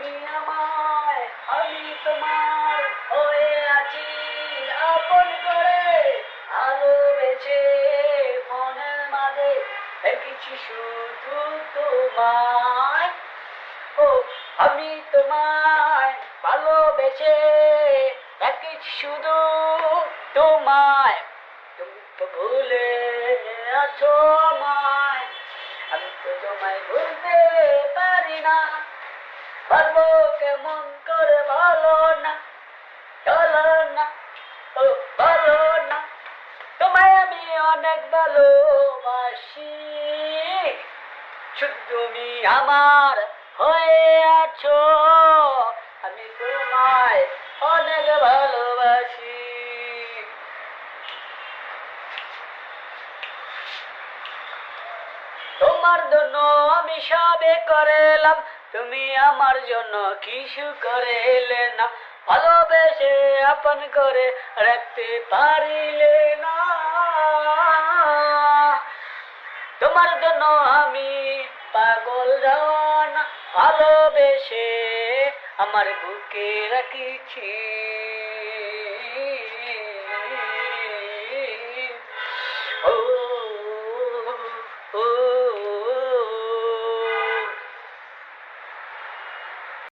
তুমি আমায়, আমি তোমার হয়ে আছি আপন করে, ভালোবেসে মনের মাঝে রেখেছি শুধু তোমায়। ও আমি তোমায় ভালোবেসে রেখেছি শুধু তোমায়। তুমি তো ভুলে আছো আমায়, আমি তো তোমায় ভুলতে পারি না। পারবো কেমন করে ভালো না, চলো না, ও ভালো না। তোমায় আমি অনেক ভালোবাসি, শুধু তুমি আমার হয়ে আছো, আমি তোমায় অনেক ভালোবাসি। তোমার জন্য আমি সবে করেলাম, তুমি আমার জন্য কিছু করে এলে না। ভালোবেসে আপন করে রাখতে পারিলে না। তোমার জন্য আমি পাগল জানা, ভালোবেসে আমার বুকে রাখিছি।